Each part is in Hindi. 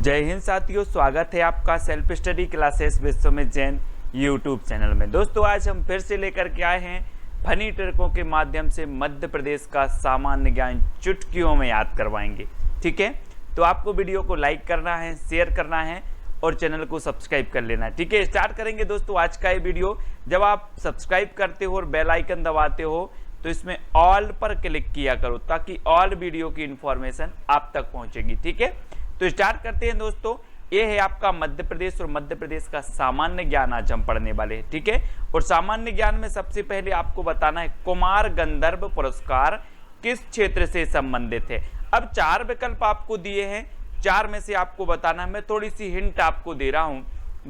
जय हिंद साथियों, स्वागत है आपका self study classes Vishwamit Jain YouTube channel में। दोस्तों आज हम फिर से लेकर के आए हैं फनी ट्रिकों के माध्यम से मध्य प्रदेश का सामान्य ज्ञान चुटकियों में याद करवाएंगे। ठीक है, तो आपको वीडियो को लाइक करना है, शेयर करना है और चैनल को सब्सक्राइब कर लेना है। ठीक है, स्टार्ट करेंगे दोस्तों आज का ये वीडियो। जब आप सब्सक्राइब करते हो और बेल आइकन दबाते हो तो इसमें ऑल पर क्लिक किया करो ताकि ऑल वीडियो की इंफॉर्मेशन आप तक पहुंचेगी। ठीक है, तो स्टार्ट करते हैं दोस्तों। ये है आपका मध्य प्रदेश और मध्य प्रदेश का सामान्य ज्ञान आज हम पढ़ने वाले हैं। ठीक है, और सामान्य ज्ञान में सबसे पहले आपको बताना है कुमार गंधर्व पुरस्कार किस क्षेत्र से संबंधित है। अब चार विकल्प आपको दिए हैं, चार में से आपको बताना है। मैं थोड़ी सी हिंट आपको दे रहा हूं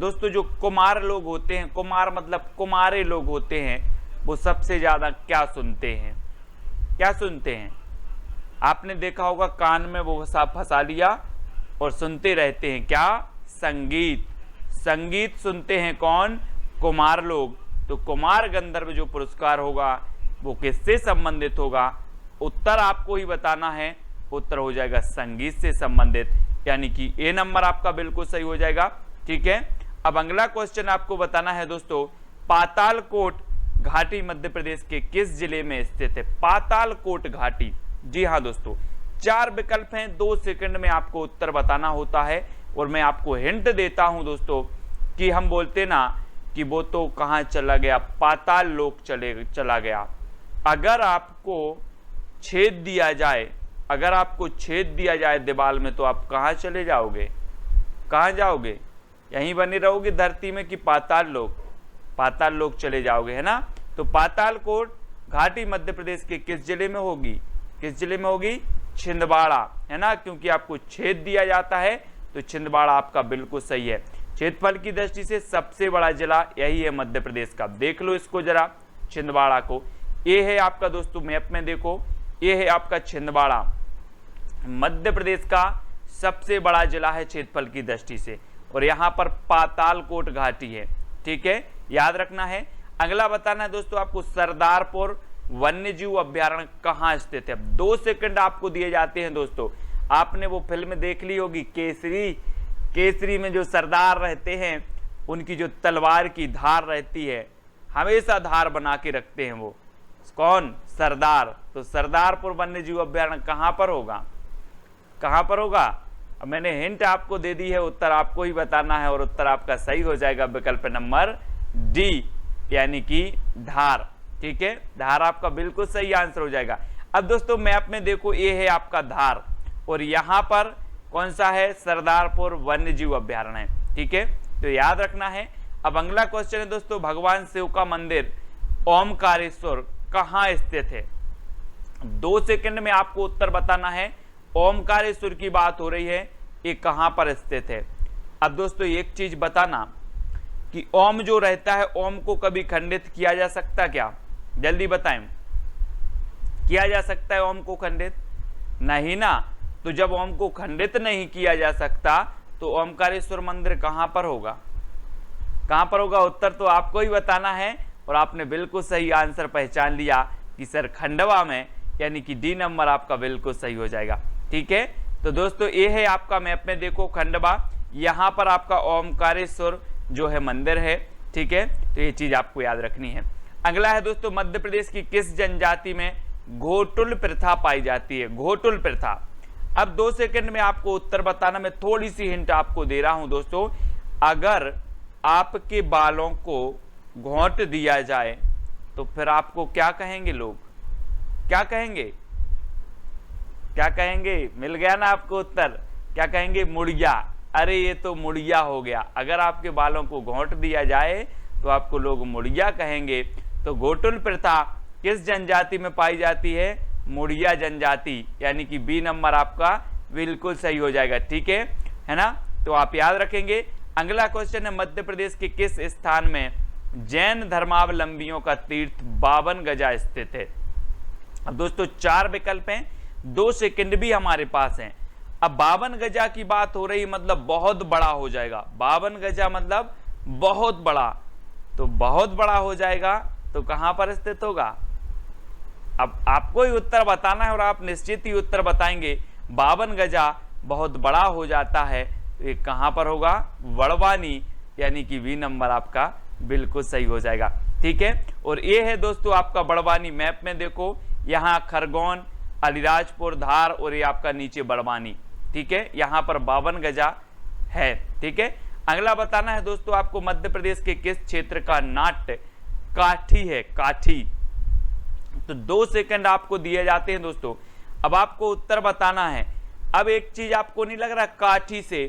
दोस्तों। जो कुमार लोग होते हैं, कुमार मतलब कुमारे लोग होते हैं, वो सबसे ज्यादा क्या सुनते हैं? क्या सुनते हैं? आपने देखा होगा कान में वो फंसा लिया और सुनते रहते हैं क्या? संगीत। संगीत सुनते हैं कौन? कुमार लोग। तो कुमार गंधर्व जो पुरस्कार होगा वो किससे संबंधित होगा? उत्तर आपको ही बताना है। उत्तर हो जाएगा संगीत से संबंधित, यानी कि ए नंबर आपका बिल्कुल सही हो जाएगा। ठीक है, अब अगला क्वेश्चन आपको बताना है दोस्तों, पातालकोट घाटी मध्य प्रदेश के किस जिले में स्थित है? पातालकोट घाटी। जी हाँ दोस्तों, चार विकल्प हैं, 2 सेकंड में आपको उत्तर बताना होता है। और मैं आपको हिंट देता हूं दोस्तों कि हम बोलते ना कि वो तो कहां चला गया, पाताल लोक चला गया। अगर आपको छेद दिया जाए, अगर आपको छेद दिया जाए दीवार में, तो आप कहां चले जाओगे? कहां जाओगे? यहीं बने रहोगे धरती में कि पाताल लोक? पाताल लोक चले जाओगे, है ना। तो पातालकोट घाटी मध्य प्रदेश के किस जिले में होगी? किस जिले में होगी? छिंदवाड़ा, है ना, क्योंकि आपको छेद दिया जाता है तो छिंदवाड़ा आपका बिल्कुल सही है। क्षेत्रफल की दृष्टि से सबसे बड़ा जिला यही है मध्य प्रदेश का। देख लो इसको जरा, छिंदवाड़ा को। ये है आपका दोस्तों, मैप में देखो, ये है आपका छिंदवाड़ा, मध्य प्रदेश का सबसे बड़ा जिला है क्षेत्रफल की दृष्टि से। और यहाँ पर पातालकोट घाटी है। ठीक है, याद रखना है। अगला बताना है दोस्तों आपको, सरदारपुर वन्यजीव अभ्यारण्य कहाँ स्थित है? 2 सेकंड आपको दिए जाते हैं दोस्तों। आपने वो फिल्म देख ली होगी केसरी। केसरी में जो सरदार रहते हैं उनकी जो तलवार की धार रहती है, हमेशा धार बना के रखते हैं वो कौन? सरदार। तो सरदारपुर वन्यजीव अभ्यारण्य कहाँ पर होगा? कहाँ पर होगा? अब मैंने हिंट आपको दे दी है, उत्तर आपको ही बताना है और उत्तर आपका सही हो जाएगा विकल्प नंबर डी, यानी कि धार। ठीक है, धार आपका बिल्कुल सही आंसर हो जाएगा। अब दोस्तों मैप में देखो, ये है आपका धार और यहां पर कौन सा है? सरदारपुर वन्यजीव अभ्यारण्य है। ठीक है, तो याद रखना है। अब अगला क्वेश्चन है दोस्तों, भगवान शिव का मंदिर ओमकारेश्वर कहां स्थित है? 2 सेकंड में आपको उत्तर बताना है। ओमकारेश्वर की बात हो रही है, ये कहां पर स्थित है? अब दोस्तों एक चीज बताना कि ओम जो रहता है, ओम को कभी खंडित किया जा सकता क्या? जल्दी बताएं, किया जा सकता है ओम को खंडित? नहीं ना। तो जब ओम को खंडित नहीं किया जा सकता तो ओमकारेश्वर मंदिर कहां पर होगा? कहां पर होगा? उत्तर तो आपको ही बताना है और आपने बिल्कुल सही आंसर पहचान लिया कि सर खंडवा में, यानी कि डी नंबर आपका बिल्कुल सही हो जाएगा। ठीक है, तो दोस्तों ये है आपका मैप में देखो खंडवा, यहां पर आपका ओमकारेश्वर जो है मंदिर है। ठीक है, तो ये चीज आपको याद रखनी है। अगला है दोस्तों, मध्य प्रदेश की किस जनजाति में घोटुल प्रथा पाई जाती है? घोटुल प्रथा। अब 2 सेकंड में आपको उत्तर बताना। मैं थोड़ी सी हिंट आपको दे रहा हूं दोस्तों। अगर आपके बालों को घोंट दिया जाए तो फिर आपको क्या कहेंगे लोग? क्या कहेंगे? क्या कहेंगे? मिल गया ना आपको उत्तर। क्या कहेंगे? मुड़िया। अरे ये तो मुड़िया हो गया। अगर आपके बालों को घोंट दिया जाए तो आपको लोग मुड़िया कहेंगे। तो घोटुल प्रथा किस जनजाति में पाई जाती है? मुड़िया जनजाति, यानी कि बी नंबर आपका बिल्कुल सही हो जाएगा। ठीक है ना, तो आप याद रखेंगे। अगला क्वेश्चन है, मध्य प्रदेश के किस स्थान में जैन धर्मावलंबियों का तीर्थ 52 गजा स्थित है? अब दोस्तों 4 विकल्प हैं, 2 सेकंड भी हमारे पास हैं। अब 52 गजा की बात हो रही, मतलब बहुत बड़ा हो जाएगा। 52 गजा मतलब बहुत बड़ा, तो बहुत बड़ा हो जाएगा तो कहां पर स्थित होगा? अब आपको ही उत्तर बताना है और आप निश्चित ही उत्तर बताएंगे। 52 गजा बहुत बड़ा हो जाता है तो ये कहाँ पर होगा, बड़वानी, यानी कि बी नंबर आपका बिल्कुल सही हो जाएगा। ठीक है, और ये है दोस्तों आपका बड़वानी। मैप में देखो यहाँ खरगोन, अलीराजपुर, धार और ये आपका नीचे बड़वानी। ठीक है, यहाँ पर 52 गजा है। ठीक है, अगला बताना है दोस्तों आपको मध्य प्रदेश के किस क्षेत्र का नाट्य काठी है, काठी। तो 2 सेकंड आपको दिए जाते हैं दोस्तों, अब आपको उत्तर बताना है। अब एक चीज आपको नहीं लग रहा काठी से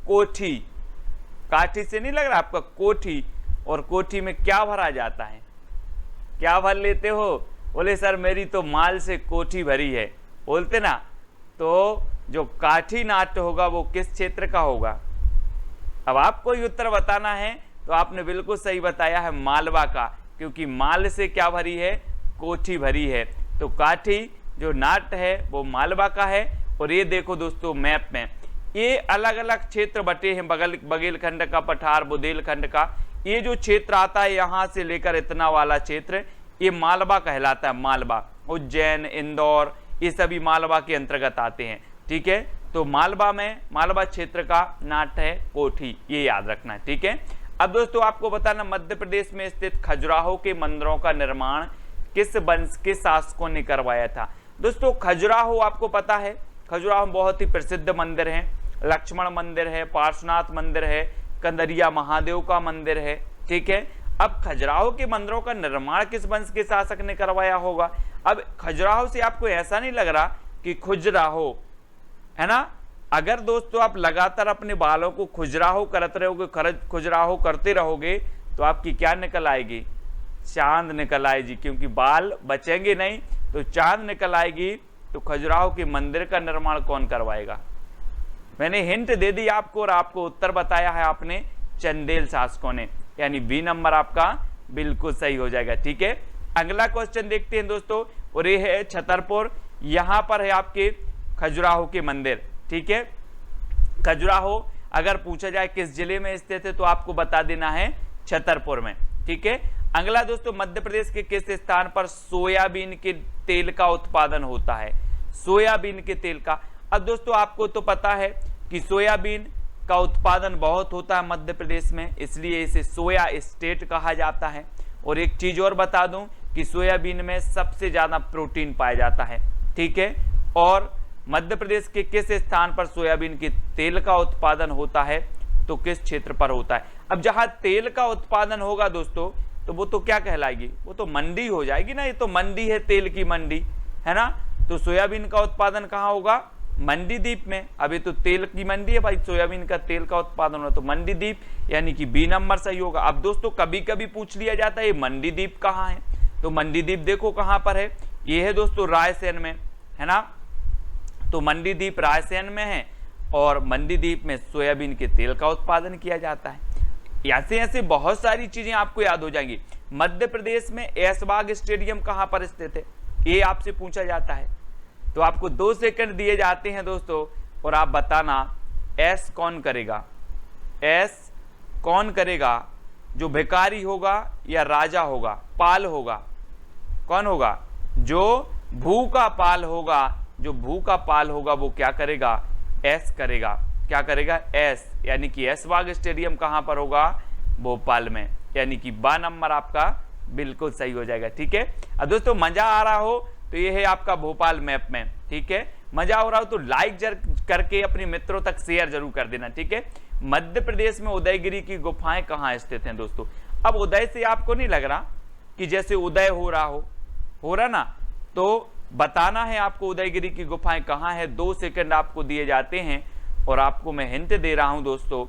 कोठी, काठी से नहीं लग रहा आपका कोठी, और कोठी में क्या भरा जाता है, क्या भर लेते हो? बोले सर मेरी तो माल से कोठी भरी है, बोलते ना। तो जो काठी नाट्य होगा वो किस क्षेत्र का होगा? अब आपको ये उत्तर बताना है, तो आपने बिल्कुल सही बताया है, मालवा का, क्योंकि माल से क्या भरी है, कोठी भरी है। तो काठी जो नाट्य है वो मालवा का है। और ये देखो दोस्तों मैप में ये अलग अलग क्षेत्र बटे हैं, बघेलखंड का, पठार, बुंदेलखंड का, ये जो क्षेत्र आता है यहाँ से लेकर इतना वाला क्षेत्र ये मालवा कहलाता है। मालवा, उज्जैन, इंदौर, ये सभी मालवा के अंतर्गत आते हैं। ठीक है, तो मालवा में, मालवा क्षेत्र का नाट्य है कोठी, ये याद रखना है। ठीक है, अब दोस्तों आपको बताना मध्य प्रदेश में स्थित खजुराहो के मंदिरों का निर्माण किस वंश के शासकों ने करवाया था? दोस्तों खजुराहो आपको पता है, खजुराहो बहुत ही प्रसिद्ध मंदिर है, लक्ष्मण मंदिर है, पार्श्वनाथ मंदिर है, कंदरिया महादेव का मंदिर है। ठीक है, अब खजुराहो के मंदिरों का निर्माण किस वंश के शासक ने करवाया होगा? अब खजुराहो से आपको ऐसा नहीं लग रहा कि खुजराहो है ना? अगर दोस्तों आप लगातार अपने बालों को खुजराहो करते रहोगे, खुजराहो करते रहोगे, तो आपकी क्या निकल आएगी? चांद निकल आएगी, क्योंकि बाल बचेंगे नहीं तो चांद निकल आएगी। तो खजुराहो के मंदिर का निर्माण कौन करवाएगा? मैंने हिंट दे दी आपको और आपको उत्तर बताया है आपने, चंदेल शासकों ने, यानी बी नंबर आपका बिल्कुल सही हो जाएगा। ठीक है, अगला क्वेश्चन देखते हैं दोस्तों, और ये है छतरपुर, यहां पर है आपके खजुराहो के मंदिर। ठीक है, खजुराहो अगर पूछा जाए किस जिले में स्थित है तो आपको बता देना है छतरपुर में। ठीक है, अगला दोस्तों मध्य प्रदेश के किस स्थान पर सोयाबीन के तेल का उत्पादन होता है? सोयाबीन के तेल का, अब दोस्तों आपको तो पता है कि सोयाबीन का उत्पादन बहुत होता है मध्य प्रदेश में, इसलिए इसे सोया स्टेट कहा जाता है। और एक चीज और बता दूं कि सोयाबीन में सबसे ज्यादा प्रोटीन पाया जाता है। ठीक है, और मध्य प्रदेश के किस स्थान पर सोयाबीन के तेल का उत्पादन होता है? तो किस क्षेत्र पर होता है? अब जहां तेल का उत्पादन होगा दोस्तों, तो वो तो क्या कहलाएगी? वो तो मंडी हो जाएगी ना, ये तो मंडी है, तेल की मंडी है ना। तो सोयाबीन का उत्पादन कहाँ होगा? मंडी द्वीप में। अभी तो तेल की मंडी है भाई, सोयाबीन का तेल का उत्पादन हो तो मंडी द्वीप, यानी कि बी नंबर सही होगा। अब दोस्तों कभी कभी पूछ लिया जाता है ये मंडी द्वीप कहाँ है, तो मंडी द्वीप देखो कहाँ पर है, ये है दोस्तों रायसेन में, है ना। तो मंडी द्वीप रायसेन में है, और मंडी द्वीप में सोयाबीन के तेल का उत्पादन किया जाता है। ऐसे ऐसे बहुत सारी चीजें आपको याद हो जाएंगी। मध्य प्रदेश में ऐशबाग स्टेडियम कहाँ पर स्थित है, ये आपसे पूछा जाता है। तो आपको 2 सेकंड दिए जाते हैं दोस्तों, और आप बताना ऐश कौन करेगा? ऐश कौन करेगा? जो भिखारी होगा या राजा होगा, पाल होगा? कौन होगा? जो भूखा पाल होगा, जो भूखा पाल होगा वो क्या करेगा? ऐश करेगा। क्या करेगा? ऐश, यानी कि ऐशबाग स्टेडियम कहां पर होगा? भोपाल में, यानी कि बा नंबर आपका बिल्कुल सही हो जाएगा। ठीक है, अब दोस्तों मजा आ रहा हो तो ये है आपका भोपाल मैप में। ठीक है, मजा हो रहा हो तो लाइक करके अपने मित्रों तक शेयर जरूर कर देना। ठीक है, मध्य प्रदेश में उदयगिरी की गुफाएं कहाँ स्थित हैं दोस्तों? अब उदय से आपको नहीं लग रहा कि जैसे उदय हो रहा ना, तो बताना है आपको उदयगिरी की गुफाएं कहाँ है। 2 सेकंड आपको दिए जाते हैं, और आपको मैं हिंट दे रहा हूं दोस्तों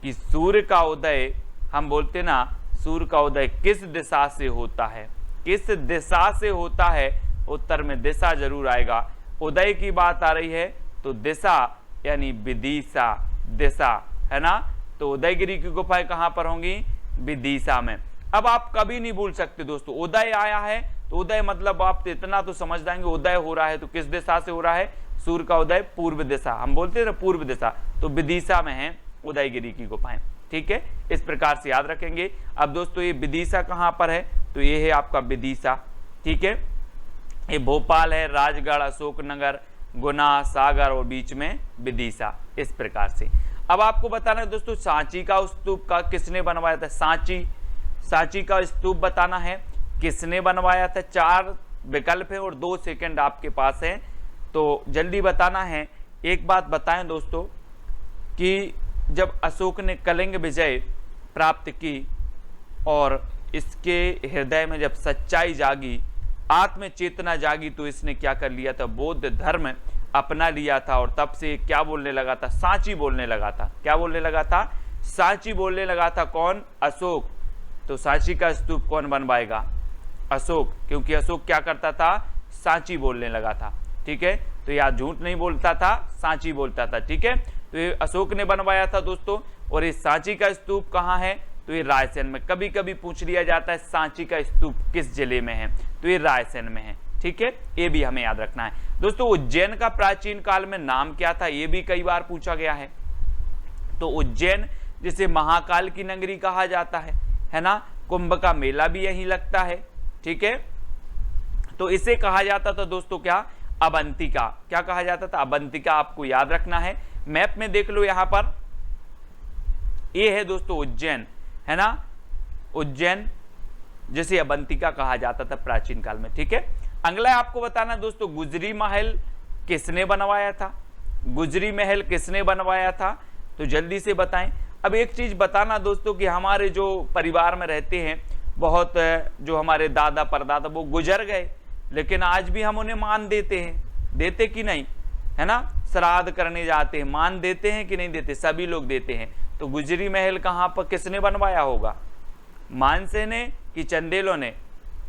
कि सूर्य का उदय, हम बोलते ना सूर्य का उदय किस दिशा से होता है? किस दिशा से होता है? उत्तर में दिशा जरूर आएगा। उदय की बात आ रही है तो दिशा, यानी विदिशा, दिशा, है ना। तो उदयगिरी की गुफाएं कहां पर होंगी? विदिशा में। अब आप कभी नहीं भूल सकते दोस्तों, उदय आया है तो उदय मतलब आप इतना तो समझ जाएंगे, उदय हो रहा है तो किस दिशा से हो रहा है? सूर्य का उदय पूर्व दिशा, हम बोलते हैं ना पूर्व दिशा, तो विदिशा में है उदयगिरी की गुफाएं। ठीक है, इस प्रकार से याद रखेंगे। अब दोस्तों ये विदिशा कहां पर है? तो ये है आपका विदिशा। ठीक है, ये भोपाल है, राजगढ़, अशोकनगर, गुना, सागर और बीच में विदिशा, इस प्रकार से। अब आपको बताना है दोस्तों सांची का स्तूप का किसने बनवाया था। सांची का स्तूप बताना है किसने बनवाया था। 4 विकल्प है और 2 सेकंड आपके पास है, तो जल्दी बताना है। एक बात बताएं दोस्तों कि जब अशोक ने कलिंग विजय प्राप्त की और इसके हृदय में जब सच्चाई जागी, आत्म चेतना जागी, तो इसने क्या कर लिया था, बौद्ध धर्म अपना लिया था। और तब से क्या बोलने लगा था, सांची बोलने लगा था। क्या बोलने लगा था, सांची बोलने लगा था। कौन, अशोक। तो सांची का स्तूप कौन बनवाएगा, अशोक, क्योंकि अशोक क्या करता था, सांची बोलने लगा था। ठीक है, तो यह झूठ नहीं बोलता था, सांची बोलता था। ठीक है, तो ये अशोक ने बनवाया था दोस्तों। और ये सांची का स्तूप कहाँ है, तो ये रायसेन में। कभी कभी पूछ लिया जाता है सांची का स्तूप किस जिले में है, तो ये रायसेन में है। ठीक है, ये भी हमें याद रखना है दोस्तों। उज्जैन का प्राचीन काल में नाम क्या था, ये भी कई बार पूछा गया है। तो उज्जैन जिसे महाकाल की नगरी कहा जाता है ना, कुंभ का मेला भी यहीं लगता है। ठीक है, तो इसे कहा जाता था दोस्तों क्या, अवंतिका। क्या कहा जाता था, अवंतिका। आपको याद रखना है, मैप में देख लो, यहां पर ये है दोस्तों उज्जैन, है ना, उज्जैन जिसे अवंतिका कहा जाता था प्राचीन काल में। ठीक है, अगला आपको बताना दोस्तों गुजरी महल किसने बनवाया था। गुजरी महल किसने बनवाया था, तो जल्दी से बताएं। अब एक चीज बताना दोस्तों कि हमारे जो परिवार में रहते हैं बहुत, जो हमारे दादा परदादा वो गुजर गए, लेकिन आज भी हम उन्हें मान देते हैं, देते कि नहीं, है ना। श्राद्ध करने जाते हैं, मान देते हैं कि नहीं देते, सभी लोग देते हैं। तो गुजरी महल कहाँ पर किसने बनवाया होगा, मानसेन ने कि चंदेलों ने,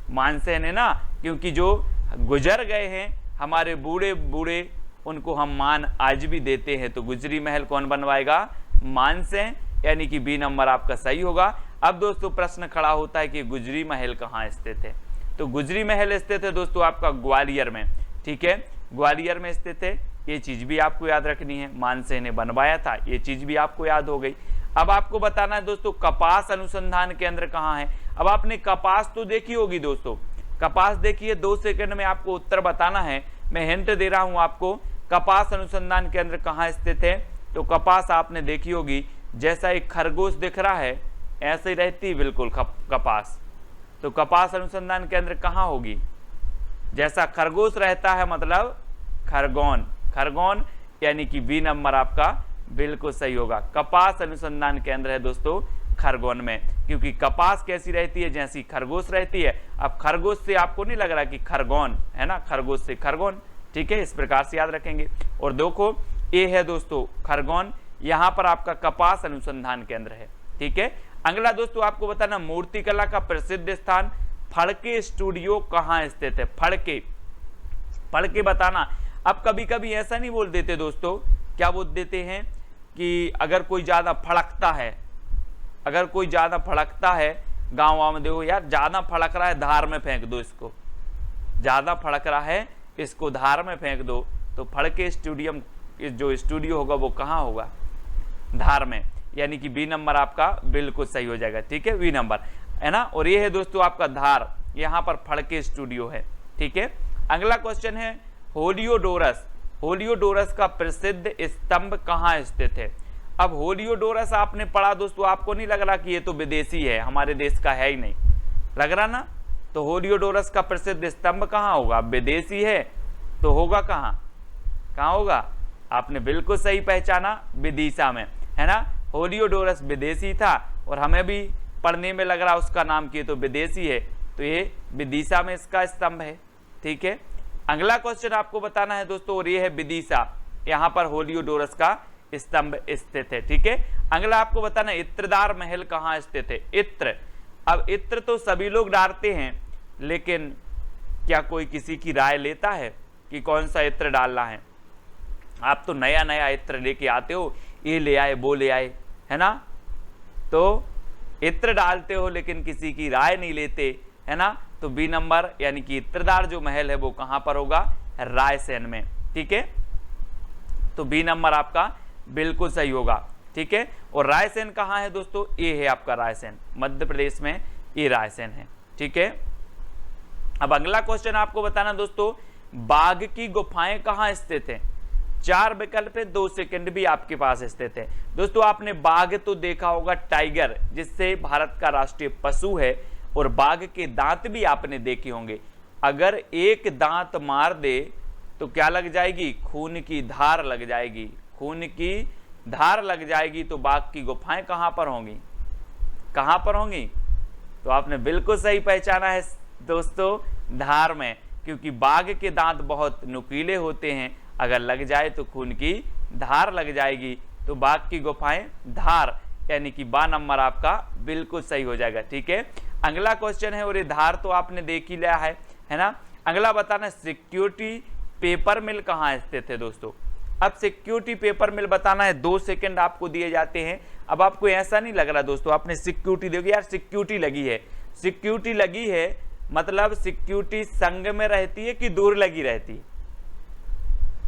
मानसेन ने ना, क्योंकि जो गुजर गए हैं हमारे बूढ़े बूढ़े उनको हम मान आज भी देते हैं। तो गुजरी महल कौन बनवाएगा, मानसेन, यानी कि बी नंबर आपका सही होगा। अब दोस्तों प्रश्न खड़ा होता है कि गुजरी महल कहाँ स्थित है, तो गुजरी महल स्थित है दोस्तों आपका ग्वालियर में। ठीक है, ग्वालियर में स्थित है, ये चीज भी आपको याद रखनी है। मानसेन ने बनवाया था, ये चीज भी आपको याद हो गई। अब आपको बताना है दोस्तों कपास अनुसंधान केंद्र कहाँ है। अब आपने कपास तो देखी होगी दोस्तों, कपास देखिए, 2 सेकंड में आपको उत्तर बताना है। मैं हिंट दे रहा हूं आपको, कपास अनुसंधान केंद्र कहाँ स्थित है। तो कपास आपने देखी होगी, जैसा एक खरगोश दिख रहा है ऐसे ही रहती बिल्कुल कपास। तो कपास अनुसंधान केंद्र कहाँ होगी, जैसा खरगोश रहता है मतलब खरगोन, खरगोन, यानी कि बी नंबर आपका बिल्कुल सही होगा। कपास अनुसंधान केंद्र है दोस्तों खरगोन में, क्योंकि कपास कैसी रहती है, जैसी खरगोश रहती है। अब खरगोश से आपको नहीं लग रहा कि खरगोन, है ना, खरगोश से खरगोन। ठीक है, इस प्रकार से याद रखेंगे। और देखो ये है दोस्तों खरगोन, यहाँ पर आपका कपास अनुसंधान केंद्र है। ठीक है, अगला दोस्तों आपको बताना मूर्तिकला का प्रसिद्ध स्थान फड़के स्टूडियो कहाँ स्थित है। फड़के, फड़के बताना। अब कभी कभी ऐसा नहीं बोल देते दोस्तों, क्या बोल देते हैं कि अगर कोई ज्यादा फड़कता है, अगर कोई ज्यादा फड़कता है, गाँव में देखो यार ज्यादा फड़क रहा है धार में फेंक दो इसको, ज्यादा फड़क रहा है इसको धार में फेंक दो। तो फड़के स्टूडियम जो स्टूडियो होगा वो कहाँ होगा, धार में, यानी कि बी नंबर आपका बिल्कुल सही हो जाएगा। ठीक है, बी नंबर, है ना। और ये है दोस्तों आपका धार, यहाँ पर फड़के स्टूडियो है। ठीक है, अगला क्वेश्चन है होलियोडोरस, होलियोडोरस का प्रसिद्ध स्तंभ कहाँ स्थित है। अब होलियोडोरस आपने पढ़ा दोस्तों, आपको नहीं लग रहा कि ये तो विदेशी है, हमारे देश का है ही नहीं, लग रहा ना। तो होलियोडोरस का प्रसिद्ध स्तंभ कहाँ होगा, विदेशी है तो होगा कहाँ, कहाँ होगा, आपने बिल्कुल सही पहचाना, विदिशा में, है ना। होलियोडोरस विदेशी था और हमें भी पढ़ने में लग रहा उसका नाम की तो विदेशी है, तो ये विदिशा में इसका स्तंभ है। ठीक है, अगला क्वेश्चन आपको बताना है दोस्तों, और ये है विदिशा, यहाँ पर होलियोडोरस का स्तंभ स्थित है। ठीक है, अगला आपको बताना है इत्रदार महल कहाँ स्थित है। इत्र, अब इत्र तो सभी लोग डालते हैं, लेकिन क्या कोई किसी की राय लेता है कि कौन सा इत्र डालना है। आप तो नया नया इत्र लेके आते हो, ये ले आए वो ले आए, है ना, तो इत्र डालते हो लेकिन किसी की राय नहीं लेते, है ना। तो बी नंबर यानी कि इत्रदार जो महल है वो कहां पर होगा, रायसेन में। ठीक है, तो बी नंबर आपका बिल्कुल सही होगा। ठीक है, और रायसेन कहाँ है दोस्तों, ये है आपका रायसेन, मध्य प्रदेश में ये रायसेन है। ठीक है, अब अगला क्वेश्चन आपको बताना दोस्तों, बाघ की गुफाएं कहाँ स्थित है। 4 विकल्प है, 2 सेकंड भी आपके पास स्थित है। दोस्तों आपने बाघ तो देखा होगा, टाइगर, जिससे भारत का राष्ट्रीय पशु है, और बाघ के दांत भी आपने देखे होंगे। अगर एक दांत मार दे तो क्या लग जाएगी? खून की धार लग जाएगी। खून की धार लग जाएगी तो बाघ की गुफाएं कहां पर होंगी? कहां पर होंगी? तो आपने बिल्कुल सही पहचाना है दोस्तों, धार में, क्योंकि बाघ के दांत बहुत नुकीले होते हैं। अगर लग जाए तो खून की धार लग जाएगी, तो बाघ की गुफाएं धार, यानी कि बा नंबर आपका बिल्कुल सही हो जाएगा। ठीक है, अगला क्वेश्चन है, और ये धार तो आपने देख ही लिया है ना। अगला बताना, सिक्योरिटी पेपर मिल कहाँ स्थित है दोस्तों। अब सिक्योरिटी पेपर मिल बताना है, 2 सेकंड आपको दिए जाते हैं। अब आपको ऐसा नहीं लग रहा दोस्तों, आपने सिक्योरिटी देखी यार, सिक्योरिटी लगी है, सिक्योरिटी लगी है, मतलब सिक्योरिटी संग में रहती है कि दूर लगी रहती है?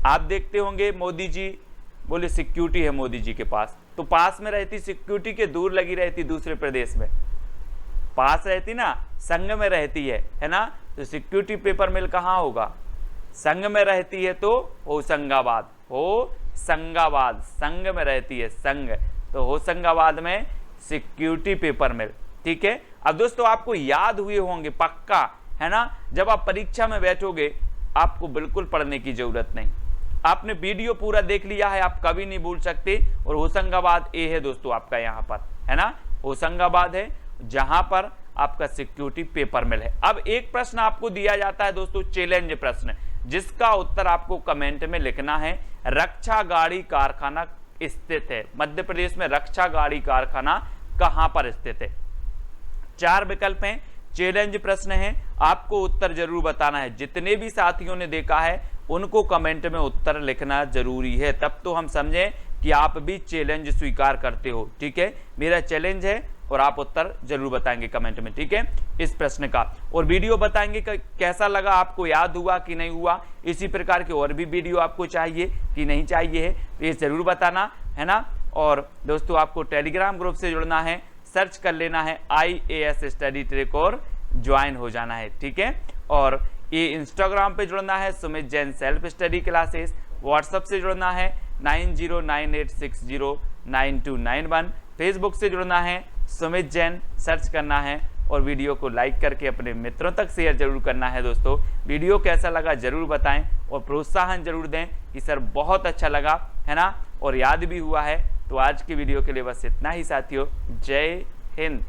आप देखते होंगे मोदी जी बोले सिक्योरिटी है मोदी जी के पास, तो पास में रहती सिक्योरिटी के दूर लगी रहती दूसरे प्रदेश में? पास रहती ना, संग में रहती है ना। तो सिक्योरिटी पेपर मिल कहाँ होगा? संग में रहती है तो होशंगाबाद, होशंगाबाद संग में रहती है, संग, तो होशंगाबाद में सिक्योरिटी पेपर मिल। ठीक है, अब दोस्तों आपको याद हुए होंगे पक्का, है ना। जब आप परीक्षा में बैठोगे आपको बिल्कुल पढ़ने की जरूरत नहीं, आपने वीडियो पूरा देख लिया है, आप कभी नहीं भूल सकते। और होशंगाबाद ए है दोस्तों आपका यहाँ पर, है ना, होशंगाबाद है जहां पर आपका सिक्योरिटी पेपर मिल है। अब एक प्रश्न आपको दिया जाता है दोस्तों, चैलेंज प्रश्न, जिसका उत्तर आपको कमेंट में लिखना है। रक्षा गाड़ी कारखाना स्थित है मध्य प्रदेश में, रक्षा गाड़ी कारखाना कहां पर स्थित है? 4 विकल्प हैं, चैलेंज प्रश्न है, आपको उत्तर जरूर बताना है। जितने भी साथियों ने देखा है उनको कमेंट में उत्तर लिखना जरूरी है, तब तो हम समझें कि आप भी चैलेंज स्वीकार करते हो। ठीक है, मेरा चैलेंज है और आप उत्तर जरूर बताएंगे कमेंट में। ठीक है, इस प्रश्न का, और वीडियो बताएंगे कि कैसा लगा, आपको याद हुआ कि नहीं हुआ। इसी प्रकार के और भी वीडियो आपको चाहिए कि नहीं चाहिए है, तो ये जरूर बताना, है ना। और दोस्तों आपको टेलीग्राम ग्रुप से जुड़ना है, सर्च कर लेना है IAS स्टडी ट्रैक और ज्वाइन हो जाना है। ठीक है, और ये इंस्टाग्राम पे जुड़ना है Sumit Jain self study classes, WhatsApp से जुड़ना है 9098609291, फेसबुक से जुड़ना है सुमित जैन सर्च करना है, और वीडियो को लाइक करके अपने मित्रों तक शेयर जरूर करना है। दोस्तों वीडियो कैसा लगा जरूर बताएं, और प्रोत्साहन जरूर दें कि सर बहुत अच्छा लगा, है ना, और याद भी हुआ है। तो आज की वीडियो के लिए बस इतना ही साथियों, जय हिंद।